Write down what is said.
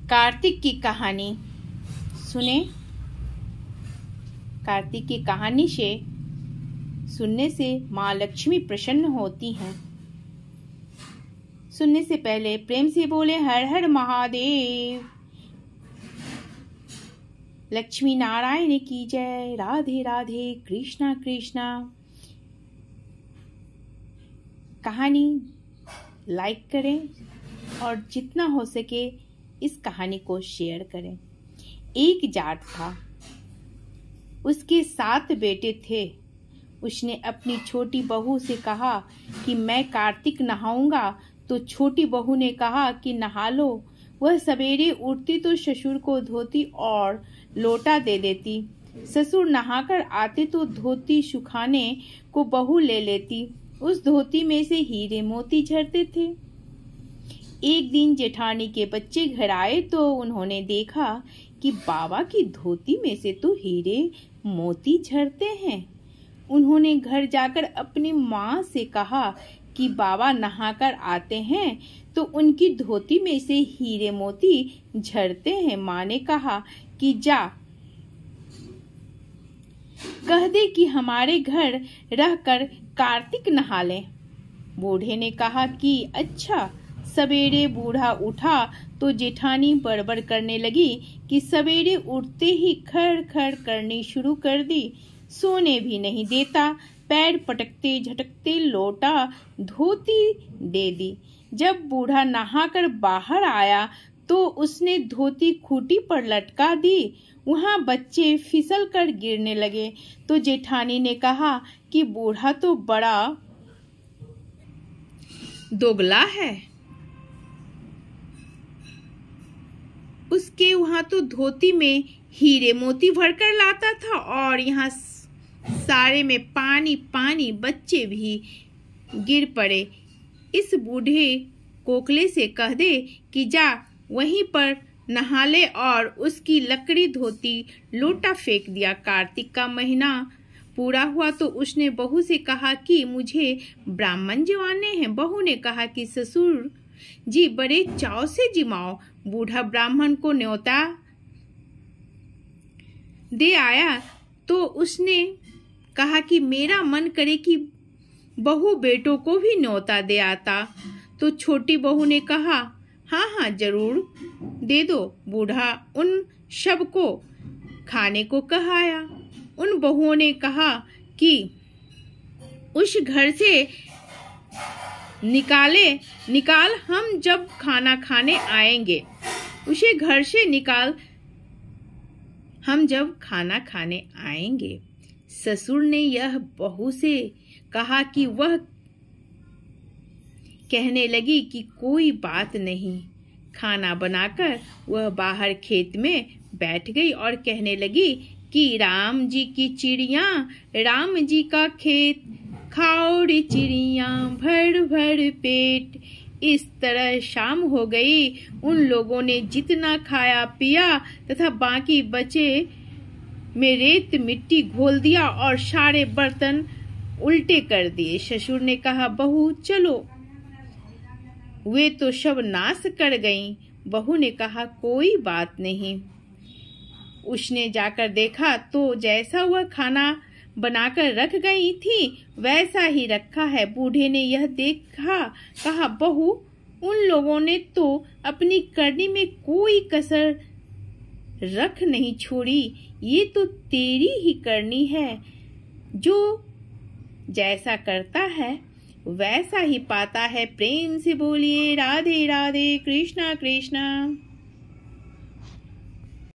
कार्तिक की कहानी सुने। कार्तिक की कहानी से सुनने से माँ लक्ष्मी प्रसन्न होती हैं। सुनने से पहले प्रेम से बोले हर हर महादेव। लक्ष्मी नारायण की जय। राधे राधे कृष्णा कृष्णा। कहानी लाइक करें और जितना हो सके इस कहानी को शेयर करें। एक जाट था, उसके 7 बेटे थे। उसने अपनी छोटी बहू से कहा कि मैं कार्तिक नहाऊंगा, तो छोटी बहू ने कहा कि नहा लो। वह सवेरे उठती तो ससुर को धोती और लोटा दे देती। ससुर नहाकर आते तो धोती सुखाने को बहू ले लेती। उस धोती में से हीरे मोती झरते थे। एक दिन जेठानी के बच्चे घर आए तो उन्होंने देखा कि बाबा की धोती में से तो हीरे मोती झरते हैं। उन्होंने घर जाकर अपनी माँ से कहा कि बाबा नहाकर आते हैं तो उनकी धोती में से हीरे मोती झरते हैं। माँ ने कहा कि जा कह दे कि हमारे घर रहकर कार्तिक नहा लें। बूढ़े ने कहा कि अच्छा। सवेरे बूढ़ा उठा तो जेठानी बड़बड़ करने लगी कि सवेरे उठते ही खड़ खड़ करनी शुरू कर दी। सोने भी नहीं देता। पैर पटकते झटकते लोटा धोती दे दी। जब बूढ़ा नहाकर बाहर आया तो उसने धोती खूंटी पर लटका दी। वहां बच्चे फिसल कर गिरने लगे तो जेठानी ने कहा कि बूढ़ा तो बड़ा दोगला है। उसके वहां तो धोती में हीरे मोती भरकर लाता था और यहाँ सारे में पानी पानी। बच्चे भी गिर पड़े। इस बूढ़े कोकले से कह दे कि जा वहीं पर नहा ले। और उसकी लकड़ी धोती लोटा फेंक दिया। कार्तिक का महीना पूरा हुआ तो उसने बहू से कहा कि मुझे ब्राह्मण जिवाने हैं। बहू ने कहा कि ससुर जी बड़े चाव से जिमाओ। बूढ़ा ब्राह्मण को न्योता दे आया तो उसने कहा कि मेरा मन करे कि बहू बेटों को भी न्योता दे आता। तो छोटी बहू ने कहा हाँ हाँ जरूर दे दो। बूढ़ा उन सब को खाने को कहाया। उन बहुओं ने कहा कि उस घर से निकाल हम जब खाना खाने आएंगे। उसे घर से निकाल हम जब खाना खाने आएंगे। ससुर ने यह बहू से कहा कि वह कहने लगी कि कोई बात नहीं। खाना बनाकर वह बाहर खेत में बैठ गई और कहने लगी कि राम जी की चिड़िया राम जी का खेत, खाओ रे चिड़िया भर भर पेट। इस तरह शाम हो गई। उन लोगों ने जितना खाया पिया तथा बाकी बचे में रेत मिट्टी घोल दिया और सारे बर्तन उल्टे कर दिए। ससुर ने कहा बहू चलो, वे तो सब नाश कर गईं। बहू ने कहा कोई बात नहीं। उसने जाकर देखा तो जैसा वह खाना बनाकर रख गई थी वैसा ही रखा है। बूढ़े ने यह देखा, कहा बहू उन लोगों ने तो अपनी करनी में कोई कसर रख नहीं छोड़ी। ये तो तेरी ही करनी है। जो जैसा करता है वैसा ही पाता है। प्रेम से बोलिए राधे राधे कृष्णा कृष्णा।